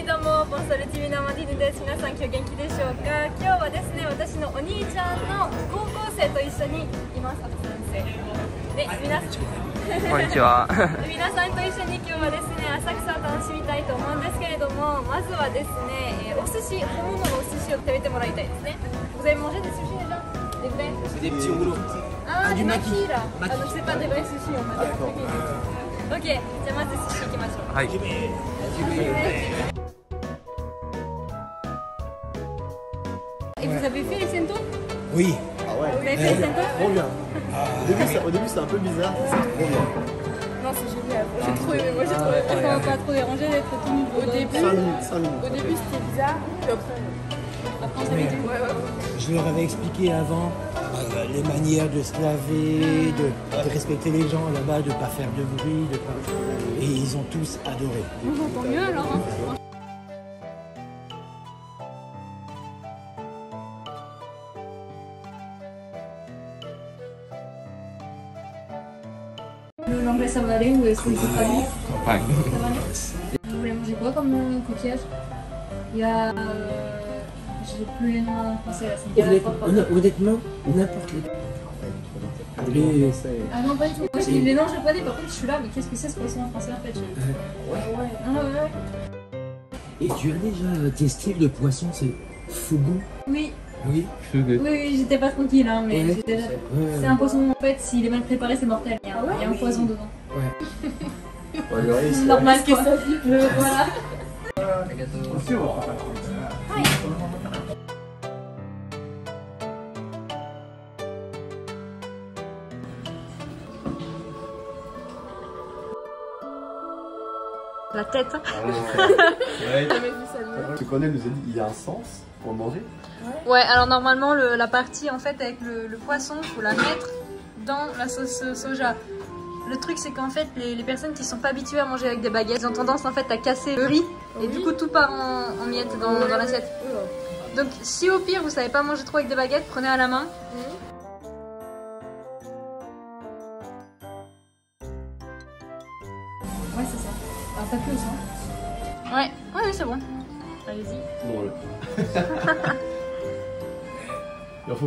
はいどうも、ボンソルチミのマディヌです。皆さん今日元気でしょうか。今日はですね、私のお兄ちゃんの高校生と一緒にいます。あと先生で、皆さんこんにちは。皆さんと一緒に今日はですね、浅草を楽しみたいと思うんですけれども、まずはですね、お寿司、本物のお寿司を食べてもらいたいですね。Vous avez mangé des sushis déjà? Des vrais? C'est des petits rouleaux. Ah, des maquis. maquis là. Ah, donc c'est pas des vrais sushis en fait. Ok, じゃあまず寿司行きましょう。はい。Et vous avez fait les sento? Oui. Ah ouais. Vous avez fait les sento? Trop bien. Au début c'était un peu bizarre, mais c'est trop bien. Non, c'est génial. J'ai trop aimé. Moi j'ai trop aimé. Ça m'a pas trop dérangé d'être timide au début. 5 minutes. Au début c'était bizarre, puis après on s'est mis du coup. Je leur avais expliqué avant les manières de se laver, de respecter les gens là-bas, de ne pas faire de bruit, de pas... Et ils ont tous adoré. Tant mieux alors. Hein. L'anglais ça va aller ou est-ce que c'est traduit? Ouais. Ça va aller. Vous voulez manger quoi comme coquillage? Il y a... j'ai plus les noms en français là, c'est Honnêtement, n'importe les... Ah non pas du tout, moi j'ai les noms japonais, par contre je suis là, mais qu'est-ce que c'est ce poisson en français en fait? Ouais. Ah ouais. Et tu as déjà testé le poisson, c'est fugu? Oui. Oui. Oui, j'étais pas tranquille hein, mais Ouais. j'étais là. C'est un poisson en fait, s'il est mal préparé c'est mortel, il y a un poison dedans. Ouais. C'est normal que ça voilà. La tête. Ouais. Ce qu'on nous a dit, il y a un sens pour manger. Ouais, alors normalement la partie en fait avec le poisson, faut la mettre dans la sauce soja. Le truc c'est qu'en fait les personnes qui sont pas habituées à manger avec des baguettes, ils ont tendance en fait à casser le riz et du coup tout part en miettes dans l'assiette. Donc si au pire vous savez pas manger trop avec des baguettes, prenez à la main. Ouais c'est ça. Alors pas plus hein. Ouais c'est bon. Allez-y. Drôle.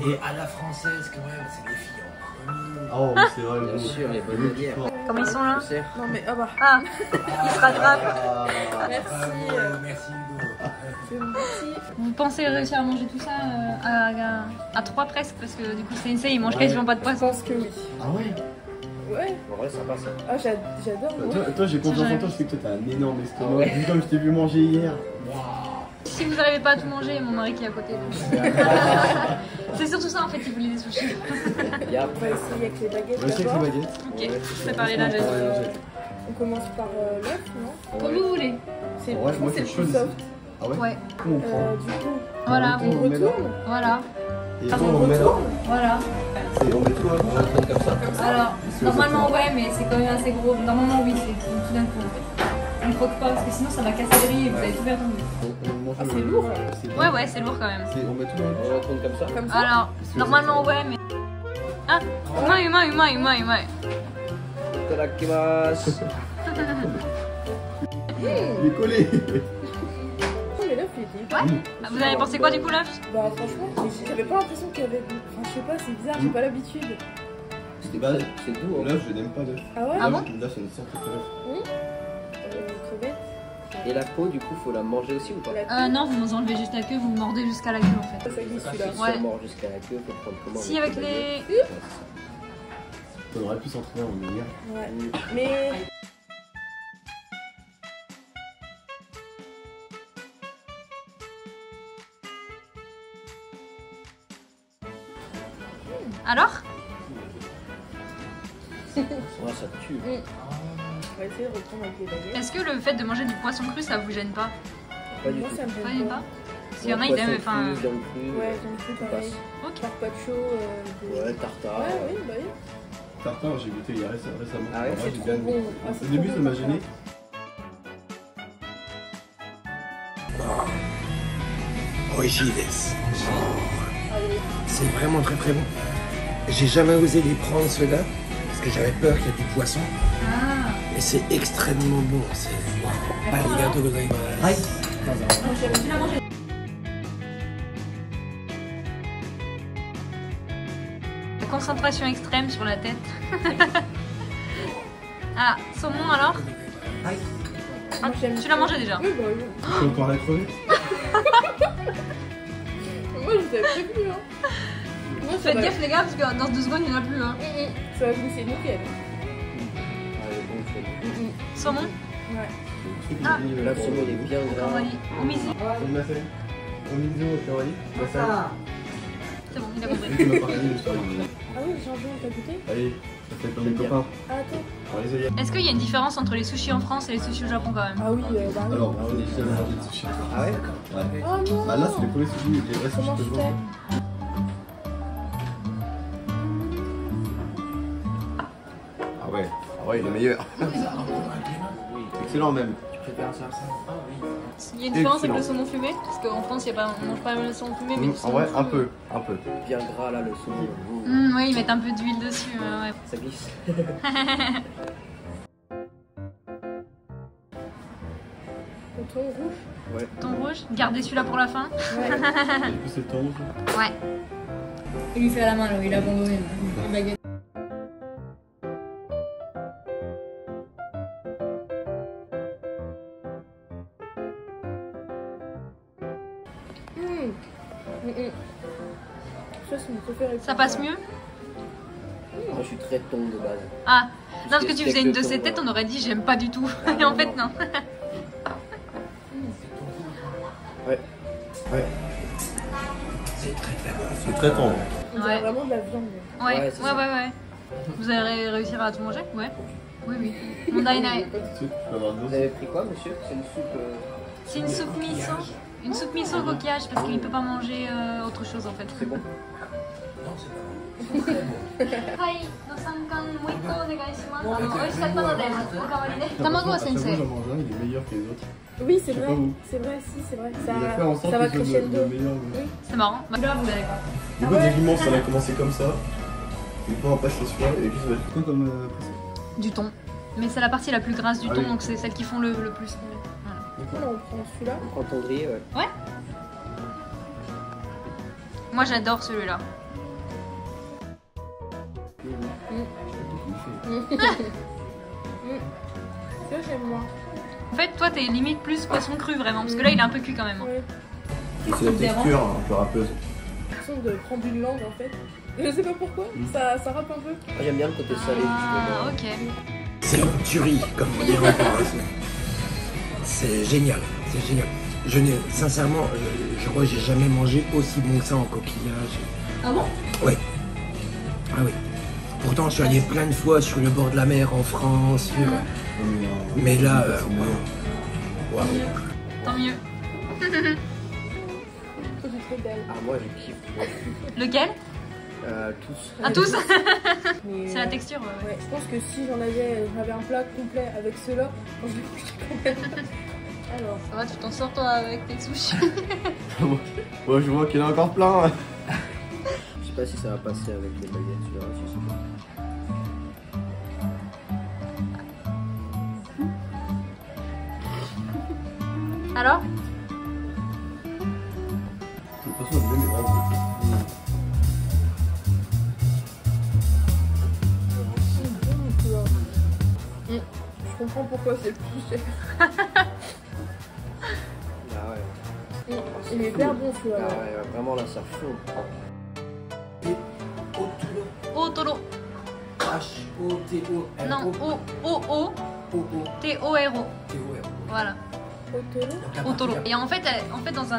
Et à la française quand même, c'est des filles en premier. Oh, oui, c'est vrai. Bien sûr, les bonnes manières. Comment ils sont là? Non mais ah bah. Ah, ils se rattrapent. Merci Hugo. C'est mon petit. Vous pensez réussir à manger tout ça à 3 presque? Parce que du coup Sensei il mange quasiment pas de Je poisson. pense que oui. Ah ouais. Ouais. En vrai, sympa ça. Ah j'adore moi. Toi j'ai confiance en toi parce que toi t'as un énorme estomac. Vu comme je t'ai vu manger hier. Si vous n'arrivez pas à tout manger, mon mari qui est à côté. C'est surtout ça en fait, il voulait des sushis. On va essayer avec les baguettes On va essayer avec d'abord. les baguettes. Ok, préparez la geste. On commence par l'œuf, non? Comme vous voulez. C'est Ouais, moi, c'est le c'est plus chaud, soft. Ah ouais. Ouais, Comment on prend Du coup, voilà, On met là. voilà, Et après on met là. voilà. On met tout là. On va prendre comme ça. Alors, normalement ouais, mais c'est quand même assez gros. Normalement oui, c'est tout d'un coup. On ne croque pas parce que sinon ça va casser le riz et vous allez tout faire tomber. ah, c'est lourd. Ouais, c'est lourd quand même. On met tout là. On va prendre comme ça. Comme ça. Alors, normalement ouais, mais... Ah, humain. Itadakimasu. Il est collé. Oh mais l'œuf il était. Ouais. Vous avez pensé quoi du coup l'œuf? Bah franchement, j'avais pas l'impression qu'il y avait. Enfin je sais pas, c'est bizarre, j'ai pas l'habitude. C'est doux. Hein. L'œuf, je n'aime pas l'œuf. Ah ouais? Ah bon? Là, c'est une sorte de l'œuf. Crevettes. Et la peau, du coup, faut la manger aussi ou pas? Non, vous enlevez juste la queue, vous mordez jusqu'à la queue en fait. Ça glisse celui-là. Si Ouais. on mord jusqu'à la queue, faut prendre comment? Si avec les... On aurait pu s'entraîner en délire. Ouais. Mais. Alors? Ouais, ça tue. On va essayer de reprendre avec les baguettes. Est-ce que le fait de manger du poisson cru ça vous gêne pas? Pas du Moi tout. ça me Pas gêne gêne pas. pas? Parce qu'il y en a ils aiment... Enfin... Viande crue, Ouais, j'aime plus on pareil. passe. Ok. Carpaccio. Ouais, tartare. Ouais, oui, bah oui. Tartare, j'ai goûté hier récemment. Ah ouais, Moi, c'est j'ai trop bien aimé. bon. Ah, c'est Au début, trop ça bon, m'a gêné. Oishi desu. C'est vraiment très très bon. J'ai jamais osé les prendre ceux-là parce que j'avais peur qu'il y ait du poisson. Ah. Mais c'est extrêmement bon. C'est arigato gozaimasu. Tu l'as mangé. Concentration extrême sur la tête. Ah, saumon alors? Ah, tu l'as mangé déjà? Oui, bah oui. Tu peux encore la crever? Moi, je t'avais prévenu, hein. Moi, ça Faites va. gaffe les gars, parce que dans 2 secondes il n'y en a plus. Hein. Ça va glisser nickel. Allez, bon, je Saumon? Ouais. Ah. Là, le saumon est bien gras. Cambali. Au misi. Comme ma famille. Au milieu, au cavalier. C'est bon, il a compris. Tu m'as parlé de ça. Ah oui, j'ai envie, t'as goûté? Allez, ça fait comme les copains. Ah, attends. Allez, Est-ce qu'il y a une différence entre les sushis en France et les sushis au Japon quand même? Ah oui, bah oui. Alors, on est déjà mangé de sushi. Ah ouais? Ouais. Oh non! Bah là, c'est les premiers sushis, les vrais Comment sushis je que je fais? mange. Ah ouais, il est meilleur. Excellent même. Il y a une différence avec le saumon fumé? Parce qu'en France, on mange pas le saumon fumé, mais du En saumon vrai, un fumé. peu. Bien gras là, le saumon. Oui, ils mettent un peu d'huile dessus. Ouais. Ça glisse. Le thon rouge? Thon rouge, gardez celui-là pour la fin. Ouais. Et du coup, c'est le thon rouge. Ouais. Il lui fait à la main, là, il a abandonné la baguette. Ça, c'est mon préféré. Ça passe mieux? Moi, je suis très thon de base. Ah, non, parce que tu Steak faisais une de thon, ces têtes, ouais. on aurait dit j'aime pas du tout. Ah, Et en non, fait, non. non. Ouais. C'est très tendre. On dirait Ouais. vraiment de la viande. Ouais, Ouais, ouais, c'est ouais, ça. ouais. Vous allez réussir à tout manger? Ouais. Oui, oui. Mon dainai. Tout de suite, tu peux avoir une Vous dose. avez pris quoi, monsieur? C'est une soupe. C'est une soupe miso. Une soupe miso au coquillage parce qu'il peut pas manger autre chose en fait. C'est bon. Tamago Après, moi, sensei. j'en mange un, il est meilleur que les autres. Oui, c'est Je sais vrai. pas où. C'est vrai, si, c'est vrai. Il a fait en sorte Ça va que ce soit crescendo. le meilleur. C'est marrant. Bah, là, vous allez pas. Du coup, techniquement, ça va commencer comme ça. Et puis après, c'est celui-là. Et puis, ça va être quoi comme précédent? Du thon. Mais c'est la partie la plus grasse du Ah thon, oui. donc c'est celle qui font le plus. Voilà. Voilà, on prend celui-là. On prend tondrier, ouais. Moi j'adore celui-là. Ça, j'aime moins. En fait, toi t'es limite plus poisson cru vraiment, parce que là il est un peu cuit quand même. Hein. Ouais. Et c'est la texture un peu râpeuse. J'ai l'impression de prendre une langue en fait. Je sais pas pourquoi, ça râpe un peu. Moi, j'aime bien le côté salé, Ah, justement. ok. C'est une tuerie, comme on dirait en France. C'est génial, c'est génial. Sincèrement, je crois que j'ai jamais mangé aussi bon que ça en coquillage. Ah bon? Oui. Ah oui. Pourtant, je suis allé plein de fois sur le bord de la mer en France. Mais là, waouh. Tant mieux. C'est très belle. Ah, moi, je kiffe. Lequel? Tous. À tous? Mais, C'est la texture, ouais. Ouais, je pense que si j'avais un plat complet avec ceux-là, je les mangerais quand même. Alors, Ça va, tu t'en sors toi avec tes sushis? Ouais, je vois qu'il y en a encore plein. Je sais pas si ça va passer avec les baguettes, celui-là. Je sais pas. Alors? De toute façon, je vais les rendre. c'est bon celui-là. Je comprends pourquoi c'est le plus cher. Ah ouais. Il est hyper bon celui-là. Ah ouais, vraiment là, ça fond. Otoro. H-O-T-O. Non, O-O-O-T-O-R-O. Voilà. Otoro. Otoro. Et en fait dans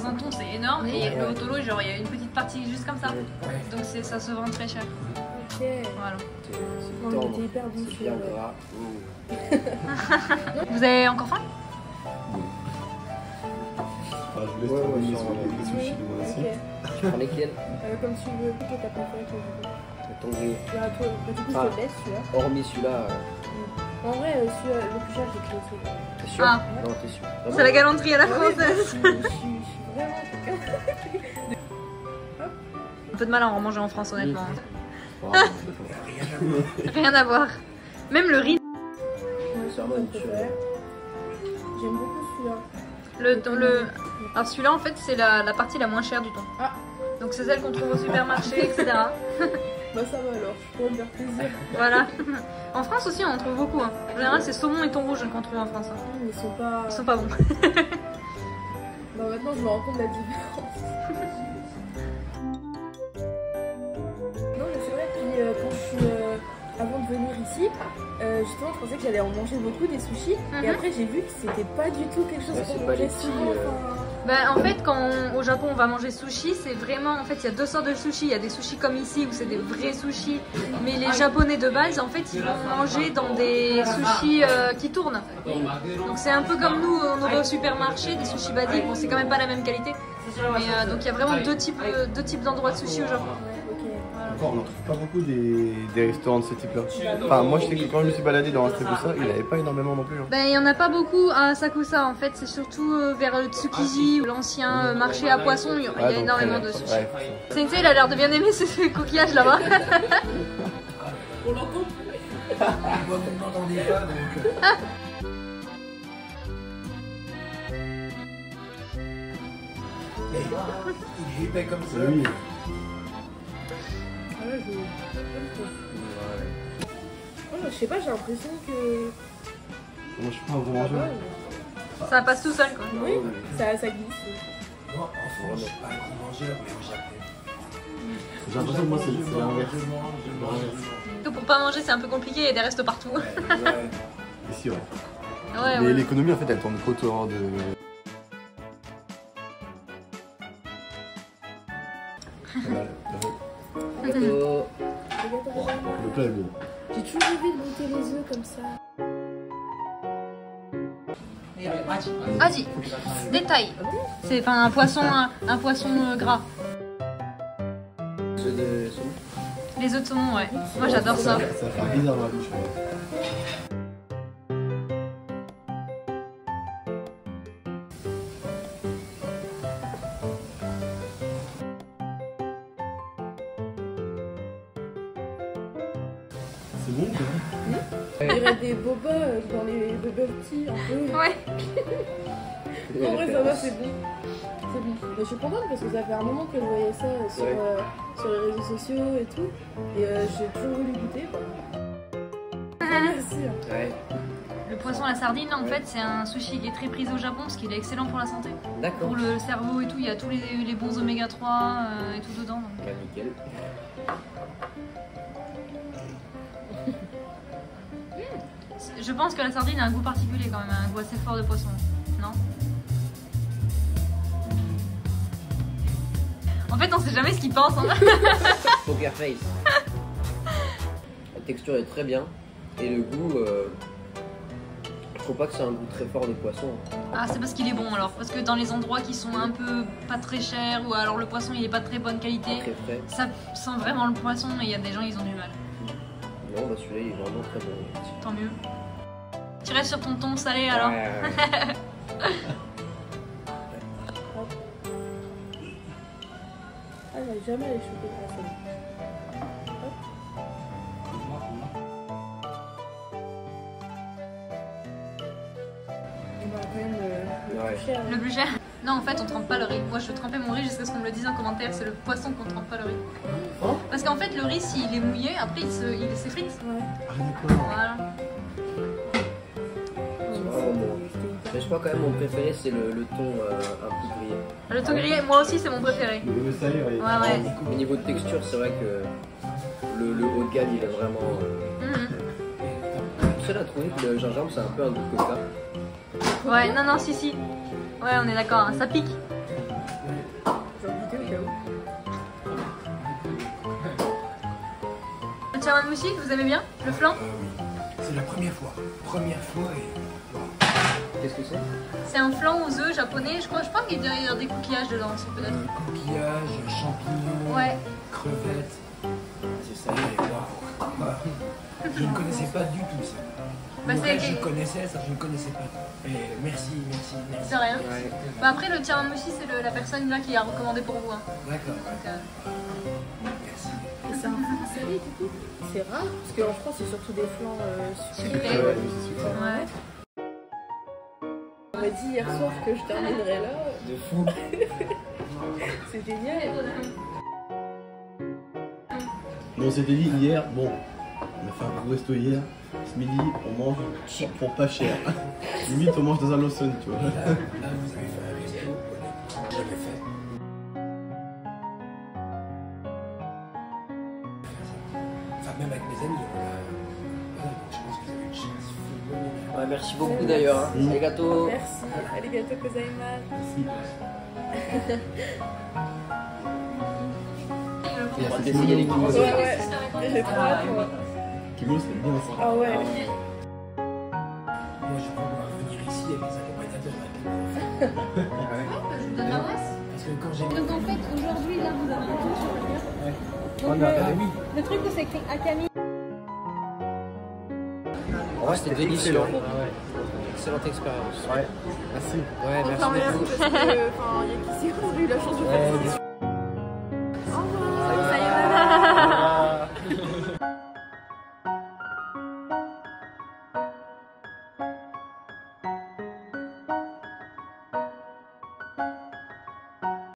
un thon c'est énorme et le otoro genre il y a une petite partie juste comme ça. Donc ça se vend très cher. Ok. Voilà. C'est Non, il tendre. était hyper bon C'est bien celui-là. gras. Vous avez encore faim? Enfin, je vous laisse Ouais, terminer ouais, sur les sushis de mon assiette. Ok. Tu prends lesquels? Comme tu veux. Toi, t'as préféré toi, du coup. Le tondrier. Bah, toi, bah, du coup, Ah. je te laisse celui-là. Hormis celui-là, En vrai, celui-là, le plus cher, j'ai pris celui-là. t'es sûr? Ah. Non, t'es sûr. C'est la galanterie à la Ah oui, française. je suis vraiment quelqu'un. Un peu de mal à en manger en France honnêtement. Ah, Rien à voir. Même le riz. Ouais, C'est vraiment mon une préféré. J'aime beaucoup celui-là. Alors celui-là en fait c'est la partie la moins chère du thon. Ah. Donc c'est celle qu'on trouve au supermarché, etc. Bah ça va alors, je pourrais me faire plaisir. Voilà. En France aussi on en trouve beaucoup. Hein. En général c'est saumon et thon rouge qu'on trouve en France. Hein. Ils sont pas... Ils sont pas bons. Bah maintenant je me rends compte de la différence. Non mais c'est vrai, puis quand je suis... avant de venir ici, justement je pensais que j'allais en manger beaucoup des sushis. Et après j'ai vu que c'était pas du tout quelque chose Ouais, qu'on c'est pas mangeait les petits, souvent. Enfin... Bah, en fait, quand au Japon on va manger sushi, c'est vraiment. En fait, il y a deux sortes de sushis. Il y a des sushis comme ici où c'est des vrais sushis. Mais les Japonais de base, en fait, ils vont manger dans des sushis qui tournent. Donc, c'est un peu comme nous, on aurait au supermarché des sushis basiques. Bon, c'est quand même pas la même qualité. Mais donc, il y a vraiment deux types d'endroits de sushi au Japon. Encore, on n'en trouve pas beaucoup des restaurants de ce type-là. Enfin, moi je sais que quand je me suis baladé dans Asakusa, il n'y avait pas énormément non plus. Hein. Ben, il n'y en a pas beaucoup à Asakusa en fait, c'est surtout vers le Tsukiji, l'ancien marché à poissons, il y a énormément de sushi. Ouais, Sensei, il a l'air de bien aimer ces coquillages là-bas. On l'entend. Moi, vous ne m'entendez pas, donc... Mais il est épais comme ça. oui. Ah ouais, je sais pas, j'ai l'impression que... Moi je suis pas un gros mangeur. Ça passe tout seul quoi. Oui, ça glisse. Moi, en France, je suis pas un grand mangeur, mais au Japon. J'ai l'impression que moi c'est l'inverse. Donc pour pas manger c'est un peu compliqué, il y a des restos partout. Ici, ouais. Ouais, Mais ouais. l'économie en fait elle tourne autour de. Voilà, Gâteau. le plat est bon. J'ai toujours rêvé de monter les œufs comme ça. Vas-y, détail. C'est enfin un poisson gras. Ceux de saumon. Les œufs de saumon, ouais. Moi j'adore ça. Ça fait bizarre dans la bouche. C'est bon quoi. Il y aurait des boba dans les bubble tea un peu. Ouais. En vrai, ça va, c'est bon. C'est bon. Mais je suis contente parce que ça fait un moment que je voyais ça sur, sur les réseaux sociaux et tout. Et j'ai toujours voulu goûter. Quoi. Merci. Ouais, Le poisson à la sardine, en fait, c'est un sushi qui est très prisé au Japon parce qu'il est excellent pour la santé. d'accord. Pour le cerveau et tout, il y a tous les bons oméga 3 et tout dedans. Donc. Bah, nickel. Je pense que la sardine a un goût particulier quand même, un goût assez fort de poisson, non? En fait, on sait jamais ce qu'ils pensent. Hein. Poker face. La texture est très bien. Et le goût, je trouve pas que c'est un goût très fort de poisson. Ah, c'est parce qu'il est bon alors. Parce que dans les endroits qui sont un peu pas très chers ou alors le poisson il est pas de très bonne qualité, Très frais. ça sent vraiment le poisson et il y a des gens ils ont du mal. Non, bah celui-là il est vraiment très bon. Tant mieux. Tu restes sur ton thon salé alors. Ouais. Ah, j'avais jamais les choper à ça. On va quand même le Ouais. plus cher. Le plus cher? Non, en fait, on trempe pas le riz. Moi, je trempais mon riz jusqu'à ce qu'on me le dise en commentaire. C'est le poisson qu'on trempe pas le riz. Oh. Parce qu'en fait, le riz, s'il est mouillé, après, il s'effrite. Ouais. Voilà. C'est vraiment bon. Mais je crois quand même mon préféré c'est le thon un peu grillé. Le thon grillé, moi aussi, c'est mon préféré. Le salé, ouais. Ouais, ouais. Au niveau de texture, c'est vrai que le haut de gamme il est vraiment. Mhm. Je suis seul à trouver que le gingembre c'est un peu un goût de coca. Ouais, non, non, si, si. Ouais, on est d'accord, hein, ça pique. J'ai goûté au cas où. Le chawanmushi, vous aimez bien? Le flan? C'est la première fois. Première fois et... Qu'est-ce que c'est? C'est un flan aux œufs japonais. Je crois qu'il y a des coquillages dedans aussi, peut-être. Coquillages, champignons, Ouais. crevettes. C'est ça. Et waouh. Je ne connaissais pas du tout ça. Bah, Le c'est- reste, je connaissais, ça je ne connaissais pas. Et merci, merci, merci. C'est rien. Ouais. Bah, après, le chawanmushi, c'est la personne là qui a recommandé pour vous. Hein. D'accord, Donc, merci. Et c'est un flan salé du coup. C'est rare parce qu'en France c'est surtout des flans sucrés. sucré. Ouais, c'est super. Ouais. On m'a dit hier soir que je terminerais là. De fou. C'est génial. Bon, on s'était dit hier, bon, on a fait un gros resto hier. Ce midi, on mange pour pas cher. Limite, on mange dans un Lawson, tu vois. Là, vous avez fait un resto qu'on n'a jamais fait. Enfin, même avec mes amis, voilà, je pense que vous avez une chance phénoménale. Ouais, merci beaucoup d'ailleurs. Hein. Les gâteaux. Merci. Arigato gozaimasu. Merci. On va essayer les kimos. Ouais. J'ai trop hâte, moi. Kimo, c'est bien ça. Ah ouais. Moi, je peux venir ici avec les accompagnateurs. Je vous donne l'adresse. Parce que quand j'ai... Donc en fait, aujourd'hui, là, vous avez tout sur le lien. Ouais. Donc, Oui. le truc où c'est écrit Akami. En vrai, c'était délicieux. excellent. Ah ouais. Excellente expérience. Ouais, merci. Ouais, merci Enfin, merci beaucoup. parce que, enfin, il y a qui sait, on a eu la chance de faire ça.